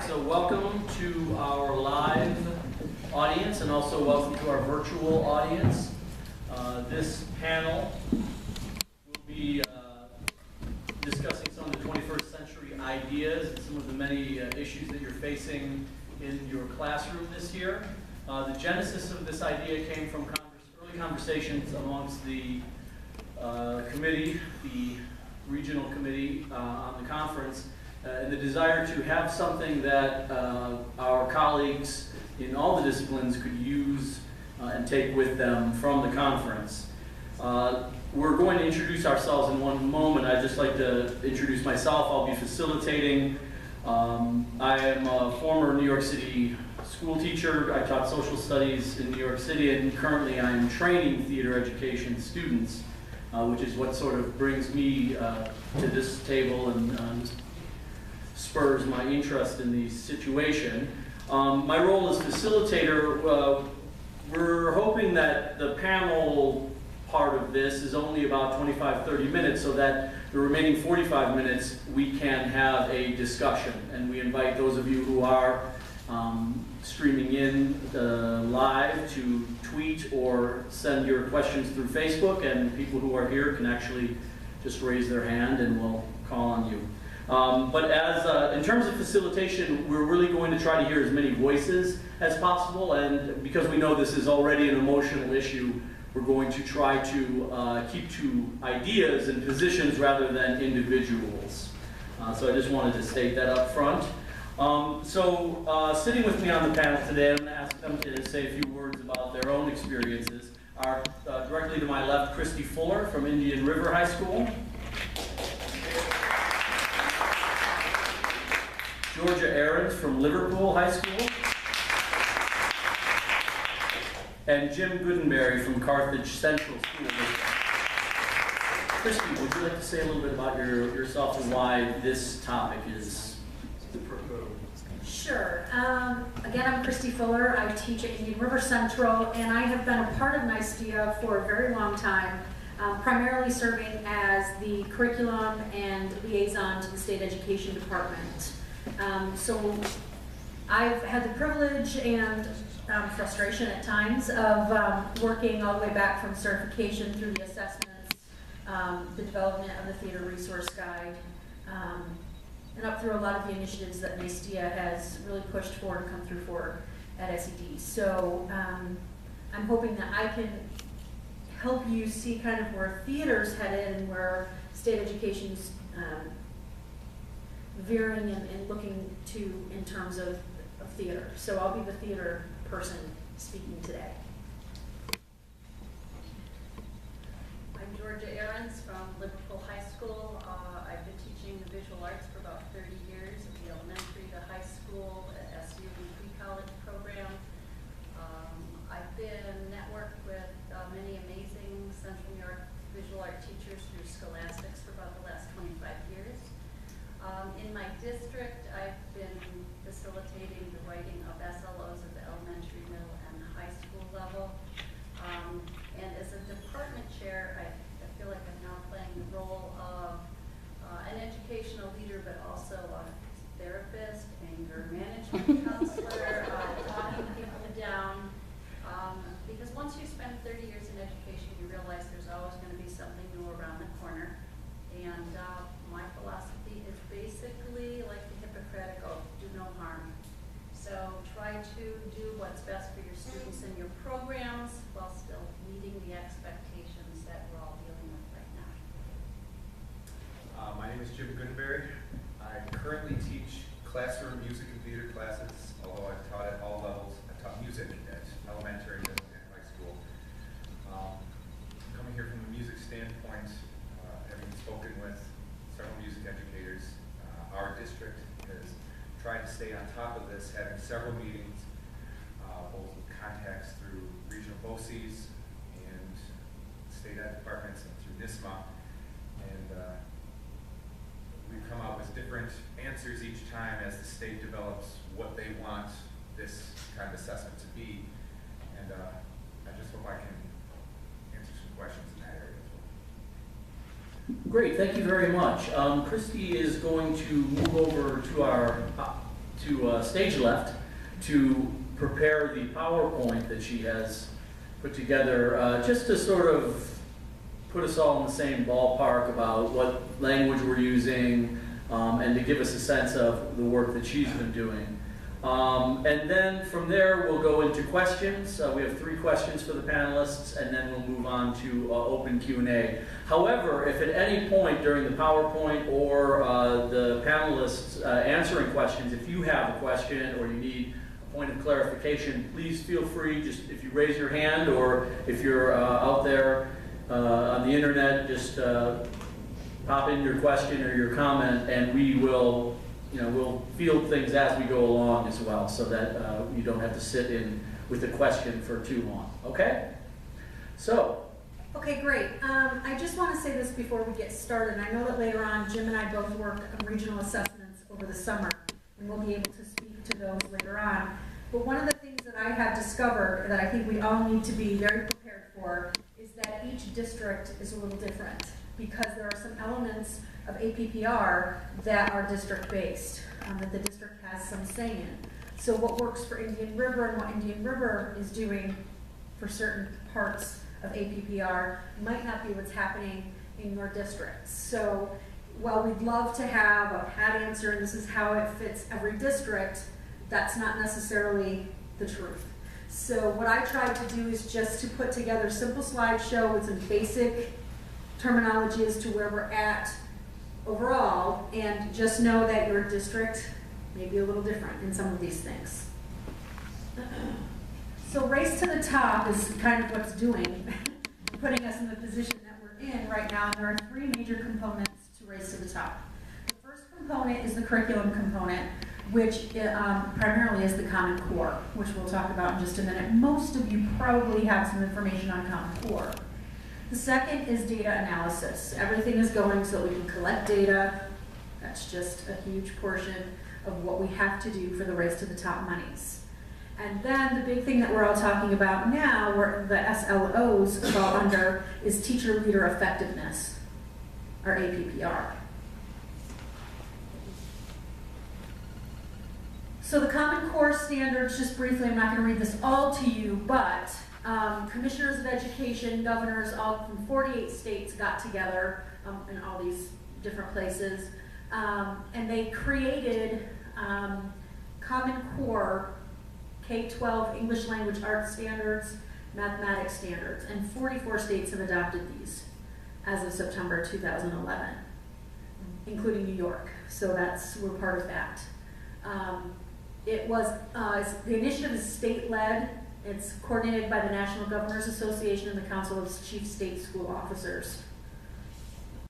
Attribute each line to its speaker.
Speaker 1: So welcome to our live audience and also welcome to our virtual audience. This panel will be discussing some of the 21st century ideas and some of the many issues that you're facing in your classroom this year. The genesis of this idea came from early conversations amongst the committee, the regional committee on the conference, and the desire to have something that our colleagues in all the disciplines could use and take with them from the conference. We're going to introduce ourselves in one moment. I'd just like to introduce myself. I'll be facilitating. I am a former New York City school teacher. I taught social studies in New York City, and currently I'm training theater education students, which is what sort of brings me to this table and spurs my interest in the situation. My role as facilitator, we're hoping that the panel part of this is only about 25-30 minutes, so that the remaining 45 minutes we can have a discussion. And we invite those of you who are streaming in live to tweet or send your questions through Facebook, and people who are here can actually just raise their hand and we'll call on you. But in terms of facilitation, we're really going to try to hear as many voices as possible, and because we know this is already an emotional issue, we're going to try to keep to ideas and positions rather than individuals. So I just wanted to state that up front. Sitting with me on the panel today, I'm going to ask them to say a few words about their own experiences. Are directly to my left, Christy Fuller from Indian River High School. Georgia Ahrens from Liverpool High School. And Jim Goodenberry from Carthage Central School District. Christy, would you like to say a little bit about yourself and why this topic is proposed?
Speaker 2: Sure. Again, I'm Christy Fuller. I teach at Indian River Central, and I have been a part of Nystea for a very long time, primarily serving as the curriculum and liaison to the state education department. So I've had the privilege and frustration at times of working all the way back from certification through the assessments, the development of the theater resource guide, and up through a lot of the initiatives that Nystea has really pushed for and come through for at SED. So I'm hoping that I can help you see kind of where theater's headed and where state education's veering and looking to in terms of theater. So I'll be the theater person speaking today.
Speaker 3: I'm Georgia Ahrens from Liverpool High School. I've been teaching the visual arts for about 30 years at the elementary to high school at SU and pre-college program. I've been networked with many amazing Central New York visual art teachers through Scholastics for about the last 25 years. In my district, I've been facilitating the writing of SLOs at the elementary, middle, and high school level. And as a department chair, I feel like I'm now playing the role of an educational leader, but also a therapist, anger management counselor, talking people down. Because once you spend 30 years in education, you realize there's always going to be something new around the corner. And my philosophy is basically like the Hippocratic Oath, do no harm. So try to do what's best for your students and your programs while still meeting the expectations that we're all dealing with right now.
Speaker 4: My name is Jim Goodenberry. I currently teach classroom music and theater classes, although I've taught at all levels. I taught music at elementary, middle, and high school. Coming here from a music standpoint, having spoken with several music educators, our district has tried to stay on top of this, having several meetings, both with contacts through regional BOCES and state ed departments and through NYSSMA. And we've come out with different answers each time as the state develops what they want this kind of assessment to be. And I just hope I can answer some questions in that area as well.
Speaker 1: Great, thank you very much. Christy is going to move over to our stage left to prepare the PowerPoint that she has put together, just to sort of put us all in the same ballpark about what language we're using, and to give us a sense of the work that she's been doing. And then from there, we'll go into questions. We have 3 questions for the panelists, and then we'll move on to open Q&A. However, if at any point during the PowerPoint or the panelists answering questions, if you have a question or you need a point of clarification, please feel free, just if you raise your hand, or if you're out there on the internet, just pop in your question or your comment, and we will, we'll field things as we go along as well, so that you don't have to sit in with a question for too long. Okay? So.
Speaker 2: Okay, great. I just want to say this before we get started. I know that later on, Jim and I both work on regional assessments over the summer, and we'll be able to speak to those later on. But one of the things that I have discovered that I think we all need to be very prepared for is that each district is a little different, because there are some elements of APPR that are district-based, that the district has some say in. So what works for Indian River and what Indian River is doing for certain parts of APPR might not be what's happening in your district. So while we'd love to have a pat answer and this is how it fits every district, that's not necessarily the truth. So what I tried to do is just to put together a simple slideshow with some basic terminology as to where we're at overall, and just know that your district may be a little different in some of these things. So race to the top is kind of what's doing, putting us in the position that we're in right now. And there are 3 major components to race to the top. The first component is the curriculum component, which primarily is the Common Core, which we'll talk about in just a minute. Most of you probably have some information on Common Core. The second is data analysis. Everything is going so that we can collect data. That's just a huge portion of what we have to do for the Race to the Top monies. And then the big thing that we're all talking about now, where the SLOs fall under, is teacher leader effectiveness, or APPR. So the Common Core standards, just briefly, I'm not going to read this all to you, but commissioners of education, governors, all from 48 states got together in all these different places, and they created Common Core K-12 English Language Arts Standards, Mathematics Standards, and 44 states have adopted these as of September 2011, including New York. So we're part of that. The initiative is state-led. It's coordinated by the National Governors Association and the Council of Chief State School Officers.